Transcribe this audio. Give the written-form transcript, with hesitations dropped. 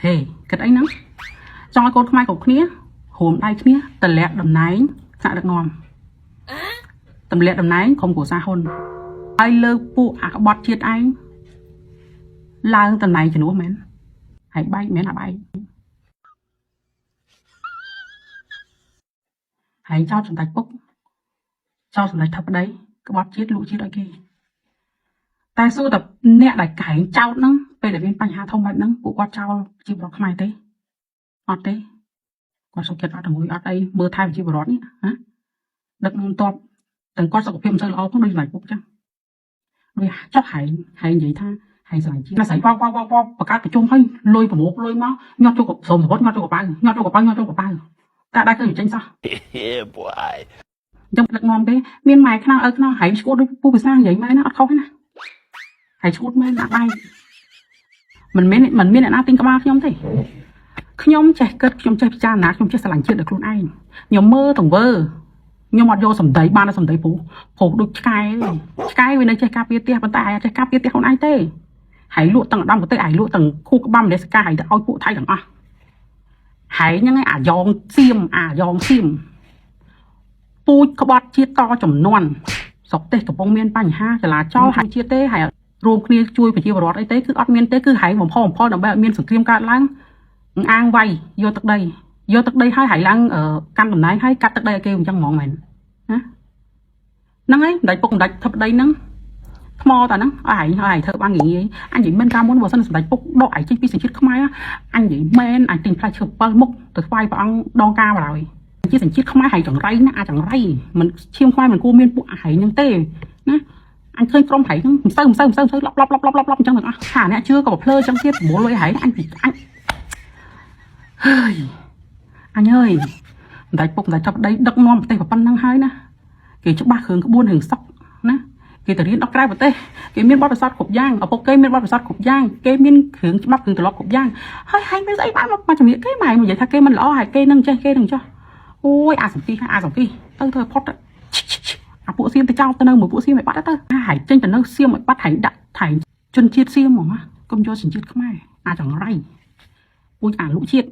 ហេគិតអីហ្នឹងចង់ឲ្យកូនខ្មែរគ្រប់គ្នារួមដៃគ្នាតម្លាក់តំណែងថ្នាក់ដឹកនាំតម្លាក់តំណែងក្រុមគ្រួសារហ៊ុនហើយលើកពួកអាក្បត់ជាតិឯងឡើងតំណែងជំនួសមែនហើយបែកមែនអាបែកហើយចោតសម្ដេចពុកចោតសម្ដេចថាប្តីក្បត់ជាតិលក់ជាតិឲ្យគេតែសួរតែអ្នកដែលកែងចោតហ្នឹងពេលដែលមានបញ្ហាធំបែបហ្នឹងពួកគាត់ចោលជីវរដ្ឋខ្មែរទេអត់ទេគាត់សុខចិត្តអត់ទាំងមួយអត់អីមើលថែជីវរដ្ឋនេះណាដឹកនាំតបទាំងគាត់សុខភាពមិនសូវល្អផងដូចសម្ដេចពុកចឹងដូចចុះហែងនិយាយថាហែងស្រាយជាតិណាស្រីបបង្កើតប្រជុំឲ្យលុយប្រមូលលុយមកញាត់ចូលសុំសវត្តញាត់ចូលកប៉ៅញាត់ចូលកប៉ៅតែដែរគឺចេញសោះចឹងដឹកនាំទេមានម៉ែខ្នងឪខ្នងហែងឈួតដូចពូភាសានិយាយម៉ែណាអត់ខុសទេណាហែងឈួតម៉ែដាក់ដៃមិនមានអ្នកណាទិញក្បាលខ្ញុំទេខ្ញុំចេះគិតខ្ញុំចេះពិចារណាខ្ញុំចេះស្រឡាញ់ជាតិដល់ខ្លួនឯងខ្ញុំមើលទង្វើខ្ញុំអត់យកសម្ដីបានតែសម្ដីពូដូចឆ្កែវានៅចេះការពារផ្ទះប៉ុន្តែឯងអត់ចេះការពារផ្ទះខ្លួនឯងទេហើយលក់ទាំងឧត្តមគតិឯងលក់ទាំងខួក្បាលមនសិការឯងទៅឲ្យពួកថៃទាំងអស់ហើយហ្នឹងឯងអាយ៉ងសៀមពូជក្បត់ជាតិតចំនួនស្រុកទេសកំពុងមានបញ្ហាចលាចលហើយជាតិទេហើយរួមគ្នាជួយប្រជាពលរដ្ឋអីទេគឺអត់មានទេគឺហែងបំផុសដើម្បីឲ្យមានសង្គ្រាមកើតឡើងអាងវាយយកទឹកដីឲ្យហែងឡើងកាន់តំណែងឲ្យកាត់ទឹកដីឲ្យគេអញ្ចឹងហ្មងមែនណាហ្នឹងហើយម្ដេចពុកម្ដេចធិបតីហ្នឹងថ្មតាហ្នឹងឲ្យហែងធ្វើបានងាយអញនិយាយមិនតាមមុនបើសិនសម្ដេចពុកដកឯងចេញពីសញ្ជាតិខ្មែរអញនិយាយមែនអញទិញផ្លែឈើ7មុខទៅថ្វាយព្រះអង្គដងការបណ្ដោយជាសញ្ជាតិខ្មែរហែងចង្រៃណាអាចង្រៃមិនឈាមខ្មែរមិនគួរមានពួកហែងហ្នឹងទេណាអញឃើញក្រុមហែងហ្នឹងមិនសូវឡប់អញ្ចឹងទាំងអស់ថាអ្នកជឿក៏ភ្លើអញ្ចឹងទៀតប្រមូលលុយហែងអញហើយអញអើយម្ដេចពុកម្ដេចធិបតីដឹកនាំប្រទេសប៉ុណ្ណឹងហើយណាគេច្បាស់គ្រឿងក្បួនរឿងសក់ណាគេទៅរៀនដល់ក្រៅប្រទេសគេមានបទពិសោធន៍គ្រប់យ៉ាងឪពុកគេមានបទពិសោធន៍គ្រប់យ៉ាងគេមានគ្រឿងច្បាប់គ្រឿងទម្លាប់គ្រប់យ៉ាងហើយហែងមានស្អីបានមកជំនាញគេម៉ែនិយាយថាគេមិនល្អហើយគេនឹងចេះគេនឹងចោះអូយអាសង្គីទៅធ្វើផុតអាពួកសៀមទៅចោលទៅនៅមួយពួកសៀមឲ្យបាត់ទៅហែងចេញទៅនៅសៀមឲ្យបាត់ហែងដាក់ថៃជនជាតិសៀមហ្មងណាកុំយកសញ្ជាតិខ្មែរអាចង្រៃពូជអាលុជាតិ